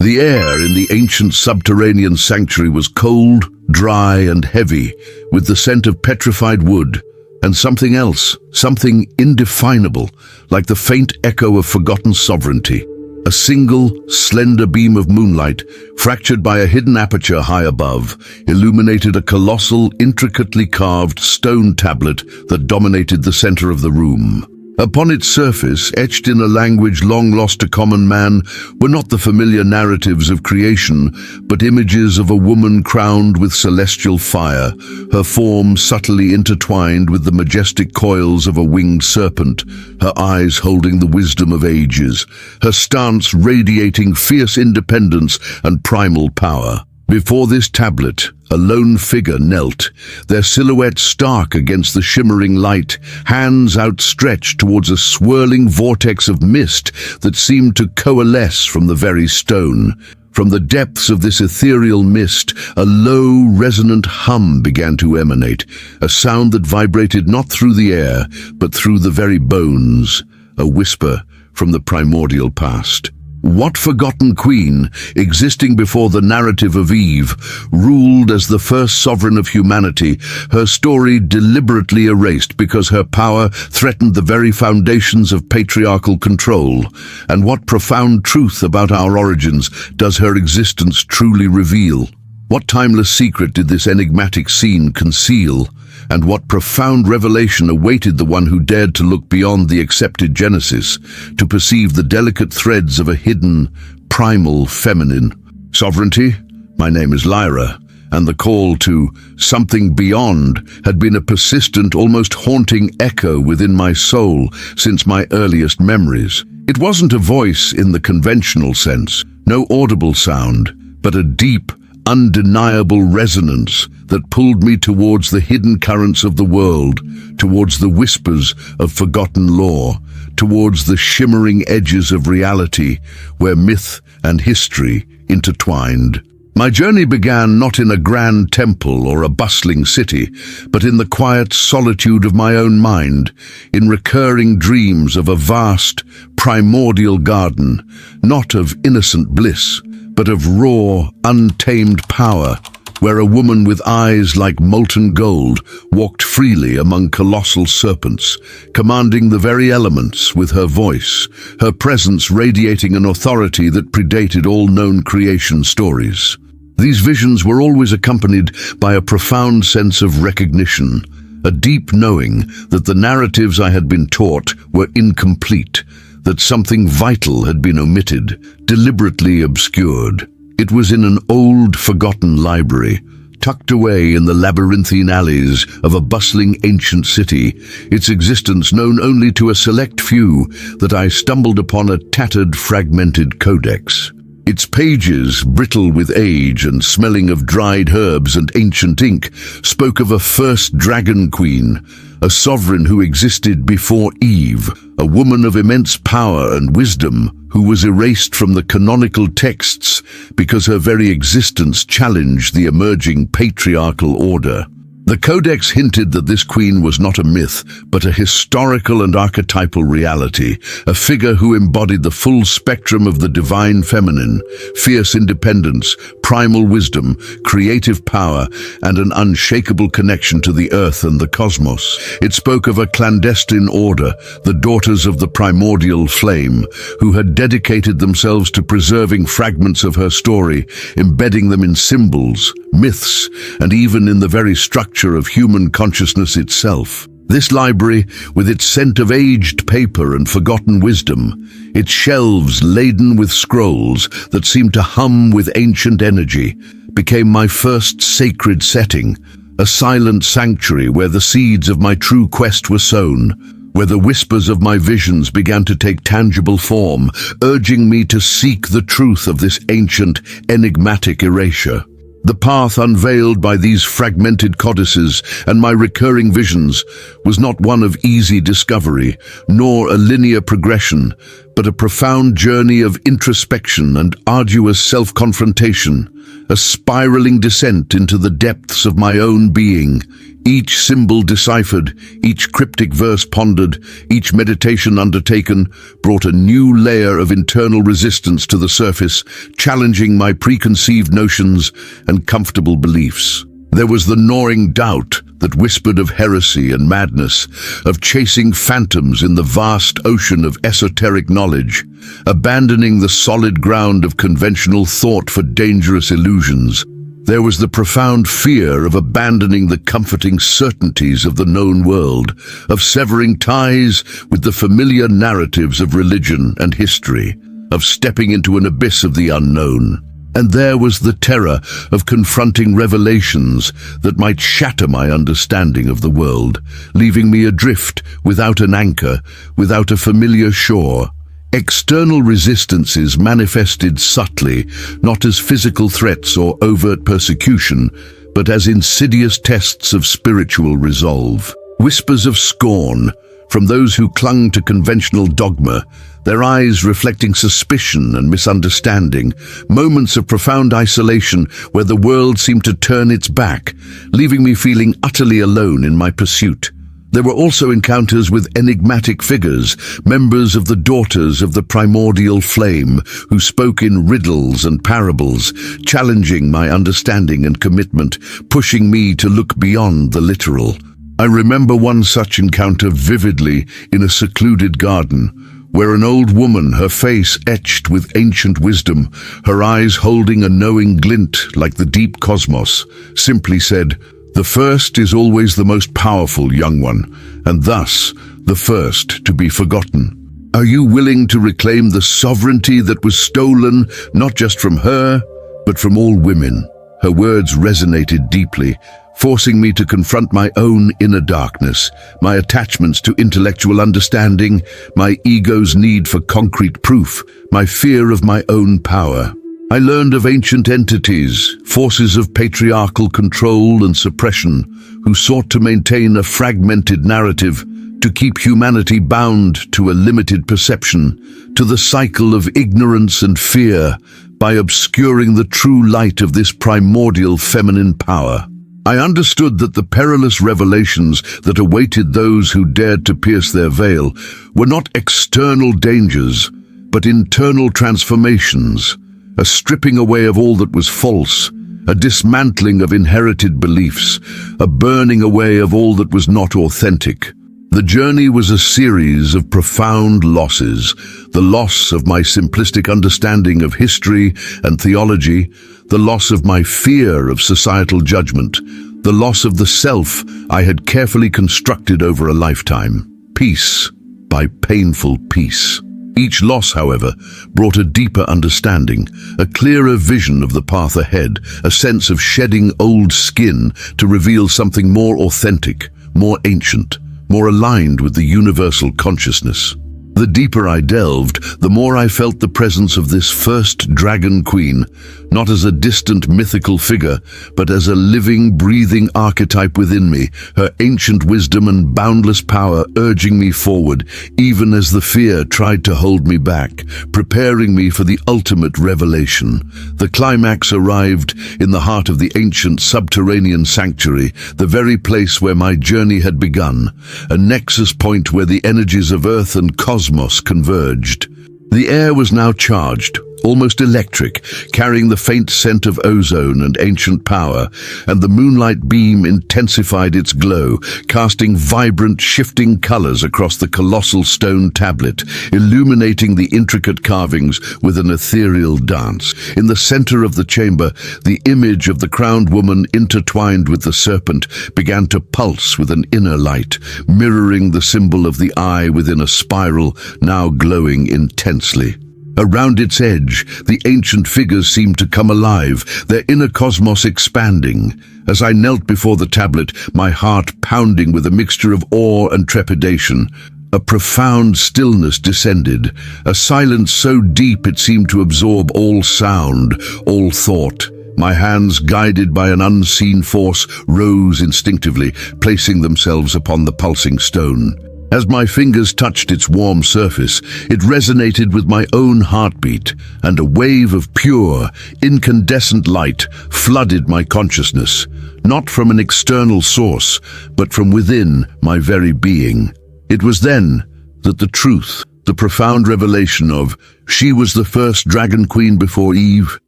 The air in the ancient subterranean sanctuary was cold, dry, and heavy, with the scent of petrified wood, and something else, something indefinable, like the faint echo of forgotten sovereignty. A single, slender beam of moonlight, fractured by a hidden aperture high above, illuminated a colossal, intricately carved stone tablet that dominated the center of the room. Upon its surface, etched in a language long lost to common man, were not the familiar narratives of creation, but images of a woman crowned with celestial fire, her form subtly intertwined with the majestic coils of a winged serpent, her eyes holding the wisdom of ages, her stance radiating fierce independence and primal power. Before this tablet, a lone figure knelt, their silhouette stark against the shimmering light, hands outstretched towards a swirling vortex of mist that seemed to coalesce from the very stone. From the depths of this ethereal mist, a low, resonant hum began to emanate, a sound that vibrated not through the air, but through the very bones, a whisper from the primordial past. What forgotten queen, existing before the narrative of Eve, ruled as the first sovereign of humanity, her story deliberately erased because her power threatened the very foundations of patriarchal control? And what profound truth about our origins does her existence truly reveal? What timeless secret did this enigmatic scene conceal? And what profound revelation awaited the one who dared to look beyond the accepted Genesis, to perceive the delicate threads of a hidden, primal feminine? Sovereignty? My name is Lyra, and the call to something beyond had been a persistent, almost haunting echo within my soul since my earliest memories. It wasn't a voice in the conventional sense, no audible sound, but a deep, undeniable resonance that pulled me towards the hidden currents of the world, towards the whispers of forgotten lore, towards the shimmering edges of reality where myth and history intertwined. My journey began not in a grand temple or a bustling city, but in the quiet solitude of my own mind, in recurring dreams of a vast, primordial garden, not of innocent bliss, but of raw, untamed power, where a woman with eyes like molten gold walked freely among colossal serpents, commanding the very elements with her voice, her presence radiating an authority that predated all known creation stories. These visions were always accompanied by a profound sense of recognition, a deep knowing that the narratives I had been taught were incomplete, that something vital had been omitted, deliberately obscured. It was in an old, forgotten library, tucked away in the labyrinthine alleys of a bustling ancient city, its existence known only to a select few, that I stumbled upon a tattered, fragmented codex. Its pages, brittle with age and smelling of dried herbs and ancient ink, spoke of a first dragon queen, a sovereign who existed before Eve, a woman of immense power and wisdom who was erased from the canonical texts because her very existence challenged the emerging patriarchal order. The Codex hinted that this queen was not a myth, but a historical and archetypal reality, a figure who embodied the full spectrum of the divine feminine, fierce independence, primal wisdom, creative power, and an unshakable connection to the earth and the cosmos. It spoke of a clandestine order, the daughters of the primordial flame, who had dedicated themselves to preserving fragments of her story, embedding them in symbols, myths, and even in the very structure of human consciousness itself. This library, with its scent of aged paper and forgotten wisdom, its shelves laden with scrolls that seemed to hum with ancient energy, became my first sacred setting, a silent sanctuary where the seeds of my true quest were sown, where the whispers of my visions began to take tangible form, urging me to seek the truth of this ancient, enigmatic erasure. The path unveiled by these fragmented codices and my recurring visions was not one of easy discovery, nor a linear progression, but a profound journey of introspection and arduous self-confrontation, a spiraling descent into the depths of my own being, Each symbol deciphered, each cryptic verse pondered, each meditation undertaken brought a new layer of internal resistance to the surface, challenging my preconceived notions and comfortable beliefs. There was the gnawing doubt that whispered of heresy and madness, of chasing phantoms in the vast ocean of esoteric knowledge, abandoning the solid ground of conventional thought for dangerous illusions. There was the profound fear of abandoning the comforting certainties of the known world, of severing ties with the familiar narratives of religion and history, of stepping into an abyss of the unknown. And there was the terror of confronting revelations that might shatter my understanding of the world, leaving me adrift without an anchor, without a familiar shore. External resistances manifested subtly, not as physical threats or overt persecution, but as insidious tests of spiritual resolve. Whispers of scorn from those who clung to conventional dogma, their eyes reflecting suspicion and misunderstanding, moments of profound isolation where the world seemed to turn its back, leaving me feeling utterly alone in my pursuit. There were also encounters with enigmatic figures, members of the Daughters of the Primordial Flame, who spoke in riddles and parables, challenging my understanding and commitment, pushing me to look beyond the literal. I remember one such encounter vividly in a secluded garden, where an old woman, her face etched with ancient wisdom, her eyes holding a knowing glint like the deep cosmos, simply said, "The first is always the most powerful, young one, and thus the first to be forgotten. Are you willing to reclaim the sovereignty that was stolen, not just from her, but from all women?" Her words resonated deeply, forcing me to confront my own inner darkness, my attachments to intellectual understanding, my ego's need for concrete proof, my fear of my own power. I learned of ancient entities, forces of patriarchal control and suppression, who sought to maintain a fragmented narrative, to keep humanity bound to a limited perception, to the cycle of ignorance and fear, by obscuring the true light of this primordial feminine power. I understood that the perilous revelations that awaited those who dared to pierce their veil were not external dangers, but internal transformations, a stripping away of all that was false, a dismantling of inherited beliefs, a burning away of all that was not authentic. The journey was a series of profound losses, the loss of my simplistic understanding of history and theology, the loss of my fear of societal judgment, the loss of the self I had carefully constructed over a lifetime. Piece by painful piece. Each loss, however, brought a deeper understanding, a clearer vision of the path ahead, a sense of shedding old skin to reveal something more authentic, more ancient, more aligned with the universal consciousness. The deeper I delved, the more I felt the presence of this first dragon queen, not as a distant mythical figure, but as a living, breathing archetype within me, her ancient wisdom and boundless power urging me forward, even as the fear tried to hold me back, preparing me for the ultimate revelation. The climax arrived in the heart of the ancient subterranean sanctuary, the very place where my journey had begun, a nexus point where the energies of Earth and cosmos converged. The air was now charged, almost electric, carrying the faint scent of ozone and ancient power, and the moonlight beam intensified its glow, casting vibrant, shifting colors across the colossal stone tablet, illuminating the intricate carvings with an ethereal dance. In the center of the chamber, the image of the crowned woman intertwined with the serpent began to pulse with an inner light, mirroring the symbol of the eye within a spiral, now glowing intensely. Around its edge, the ancient figures seemed to come alive, their inner cosmos expanding. As I knelt before the tablet, my heart pounding with a mixture of awe and trepidation, a profound stillness descended, a silence so deep it seemed to absorb all sound, all thought. My hands, guided by an unseen force, rose instinctively, placing themselves upon the pulsing stone. As my fingers touched its warm surface, it resonated with my own heartbeat, and a wave of pure, incandescent light flooded my consciousness, not from an external source, but from within my very being. It was then that the truth, the profound revelation of "she was the first dragon queen before Eve,"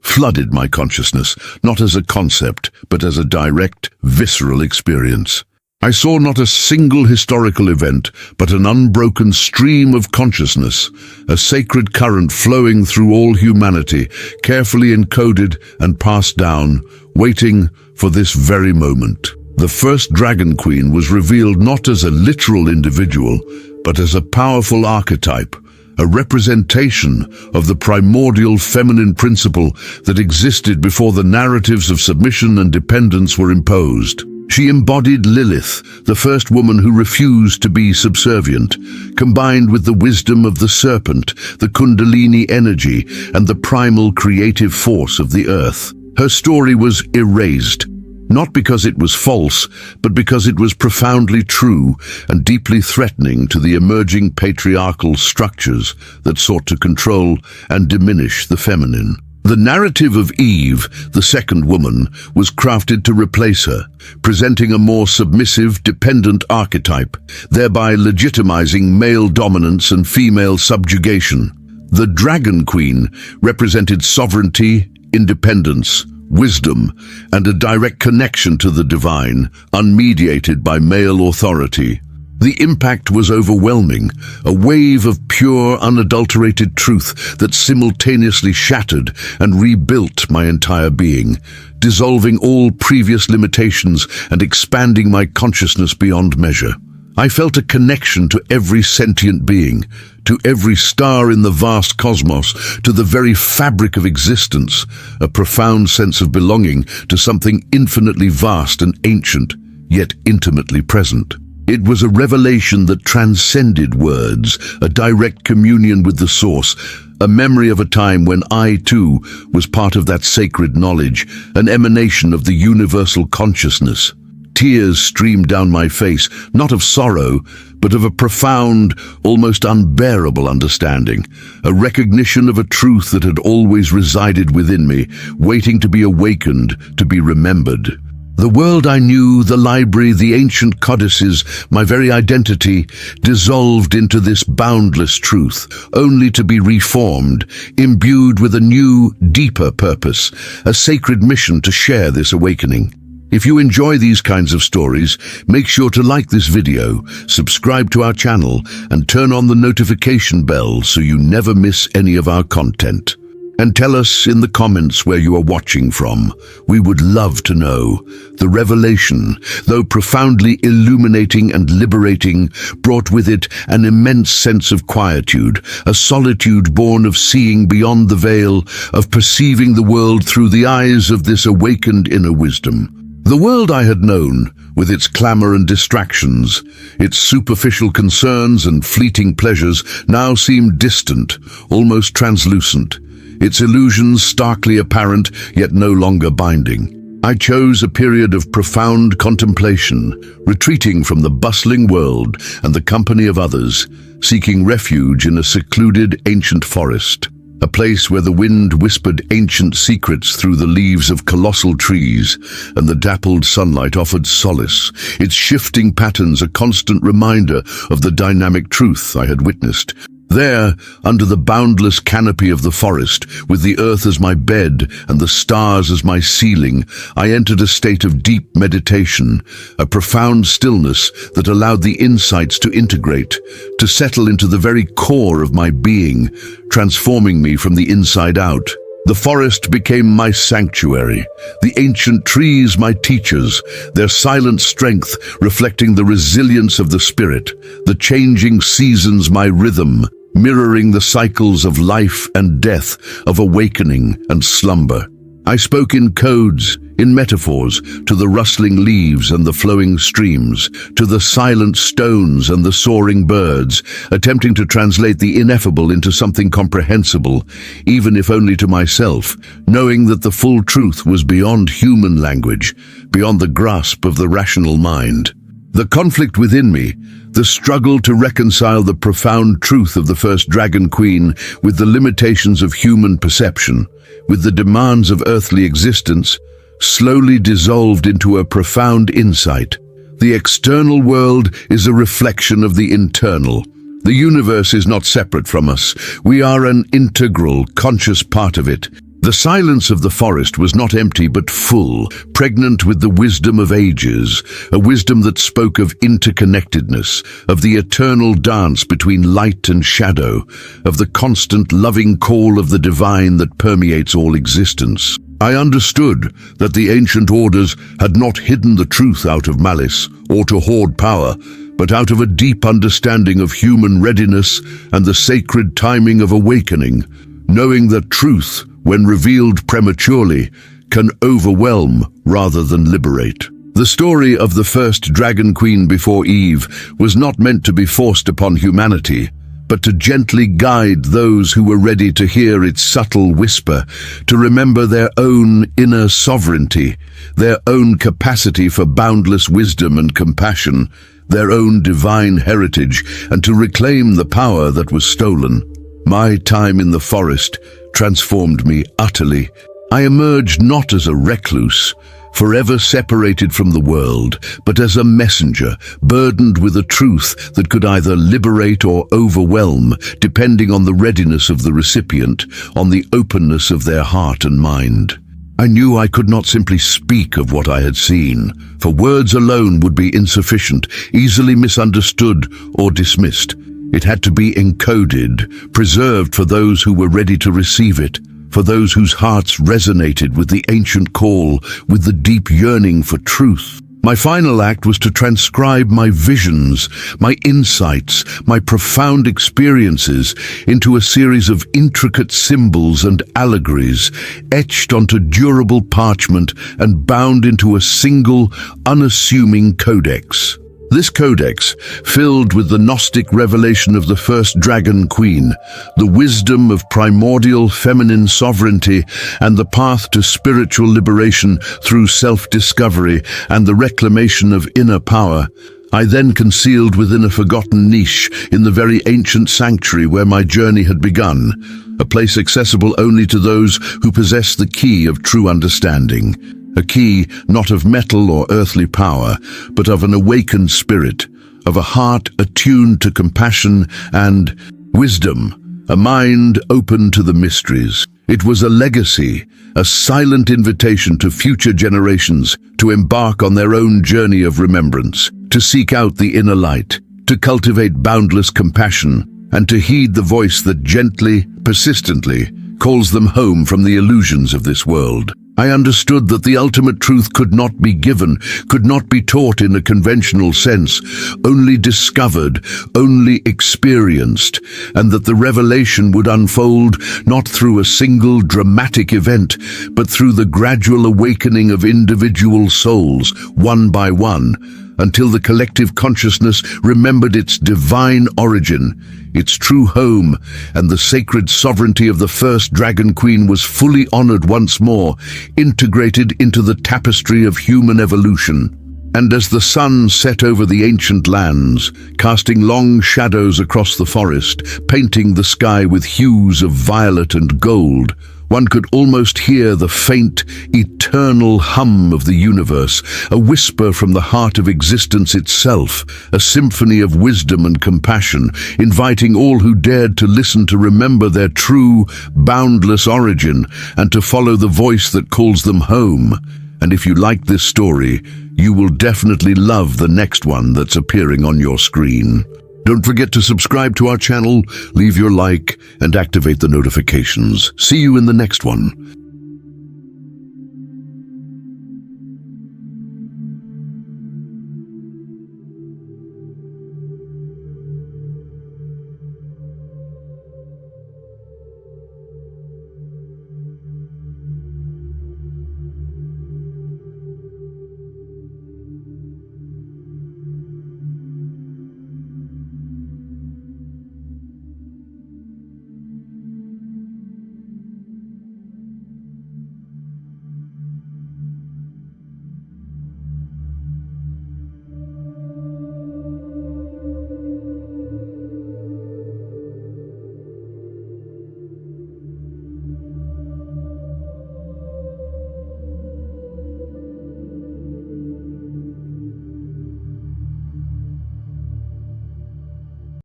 flooded my consciousness, not as a concept, but as a direct, visceral experience. I saw not a single historical event, but an unbroken stream of consciousness, a sacred current flowing through all humanity, carefully encoded and passed down, waiting for this very moment. The first dragon queen was revealed not as a literal individual, but as a powerful archetype, a representation of the primordial feminine principle that existed before the narratives of submission and dependence were imposed. She embodied Lilith, the first woman who refused to be subservient, combined with the wisdom of the serpent, the Kundalini energy, and the primal creative force of the earth. Her story was erased, not because it was false, but because it was profoundly true and deeply threatening to the emerging patriarchal structures that sought to control and diminish the feminine. The narrative of Eve, the second woman, was crafted to replace her, presenting a more submissive, dependent archetype, thereby legitimizing male dominance and female subjugation. The Dragon Queen represented sovereignty, independence, wisdom, and a direct connection to the divine, unmediated by male authority. The impact was overwhelming, a wave of pure, unadulterated truth that simultaneously shattered and rebuilt my entire being, dissolving all previous limitations and expanding my consciousness beyond measure. I felt a connection to every sentient being, to every star in the vast cosmos, to the very fabric of existence, a profound sense of belonging to something infinitely vast and ancient, yet intimately present. It was a revelation that transcended words, a direct communion with the source, a memory of a time when I, too, was part of that sacred knowledge, an emanation of the universal consciousness. Tears streamed down my face, not of sorrow, but of a profound, almost unbearable understanding, a recognition of a truth that had always resided within me, waiting to be awakened, to be remembered. The world I knew, the library, the ancient codices, my very identity, dissolved into this boundless truth, only to be reformed, imbued with a new, deeper purpose, a sacred mission to share this awakening. If you enjoy these kinds of stories, make sure to like this video, subscribe to our channel, and turn on the notification bell so you never miss any of our content. And tell us in the comments where you are watching from. We would love to know. The revelation, though profoundly illuminating and liberating, brought with it an immense sense of quietude, a solitude born of seeing beyond the veil, of perceiving the world through the eyes of this awakened inner wisdom. The world I had known, with its clamor and distractions, its superficial concerns and fleeting pleasures, now seemed distant, almost translucent. Its illusions starkly apparent, yet no longer binding. I chose a period of profound contemplation, retreating from the bustling world and the company of others, seeking refuge in a secluded ancient forest, a place where the wind whispered ancient secrets through the leaves of colossal trees, and the dappled sunlight offered solace, its shifting patterns a constant reminder of the dynamic truth I had witnessed. There, under the boundless canopy of the forest, with the earth as my bed and the stars as my ceiling, I entered a state of deep meditation, a profound stillness that allowed the insights to integrate, to settle into the very core of my being, transforming me from the inside out. The forest became my sanctuary, the ancient trees my teachers, their silent strength reflecting the resilience of the spirit, the changing seasons my rhythm, mirroring the cycles of life and death, of awakening and slumber. I spoke in codes, in metaphors, to the rustling leaves and the flowing streams, to the silent stones and the soaring birds, attempting to translate the ineffable into something comprehensible, even if only to myself, knowing that the full truth was beyond human language, beyond the grasp of the rational mind. The conflict within me, The struggle to reconcile the profound truth of the first Dragon Queen with the limitations of human perception, with the demands of earthly existence, slowly dissolved into a profound insight. The external world is a reflection of the internal. The universe is not separate from us. We are an integral, conscious part of it. The silence of the forest was not empty but full, pregnant with the wisdom of ages, a wisdom that spoke of interconnectedness, of the eternal dance between light and shadow, of the constant loving call of the divine that permeates all existence. I understood that the ancient orders had not hidden the truth out of malice or to hoard power, but out of a deep understanding of human readiness and the sacred timing of awakening, knowing that truth, when revealed prematurely, can overwhelm rather than liberate. The story of the first Dragon Queen before Eve was not meant to be forced upon humanity, but to gently guide those who were ready to hear its subtle whisper, to remember their own inner sovereignty, their own capacity for boundless wisdom and compassion, their own divine heritage, and to reclaim the power that was stolen. My time in the forest transformed me utterly. I emerged not as a recluse, forever separated from the world, but as a messenger, burdened with a truth that could either liberate or overwhelm, depending on the readiness of the recipient, on the openness of their heart and mind. I knew I could not simply speak of what I had seen, for words alone would be insufficient, easily misunderstood or dismissed. It had to be encoded, preserved for those who were ready to receive it, for those whose hearts resonated with the ancient call, with the deep yearning for truth. My final act was to transcribe my visions, my insights, my profound experiences into a series of intricate symbols and allegories, etched onto durable parchment and bound into a single, unassuming codex. This codex, filled with the Gnostic revelation of the first Dragon Queen, the wisdom of primordial feminine sovereignty, and the path to spiritual liberation through self-discovery and the reclamation of inner power, I then concealed within a forgotten niche in the very ancient sanctuary where my journey had begun, a place accessible only to those who possess the key of true understanding. A key not of metal or earthly power, but of an awakened spirit, of a heart attuned to compassion and wisdom, a mind open to the mysteries. It was a legacy, a silent invitation to future generations to embark on their own journey of remembrance, to seek out the inner light, to cultivate boundless compassion, and to heed the voice that gently, persistently, calls them home from the illusions of this world. I understood that the ultimate truth could not be given, could not be taught in a conventional sense, only discovered, only experienced, and that the revelation would unfold not through a single dramatic event, but through the gradual awakening of individual souls, one by one, until the collective consciousness remembered its divine origin, its true home, and the sacred sovereignty of the first Dragon Queen was fully honored once more, integrated into the tapestry of human evolution. And as the sun set over the ancient lands, casting long shadows across the forest, painting the sky with hues of violet and gold, one could almost hear the faint, eternal hum of the universe, a whisper from the heart of existence itself, a symphony of wisdom and compassion, inviting all who dared to listen to remember their true, boundless origin and to follow the voice that calls them home. And if you like this story, you will definitely love the next one that's appearing on your screen. Don't forget to subscribe to our channel, leave your like, and activate the notifications. See you in the next one.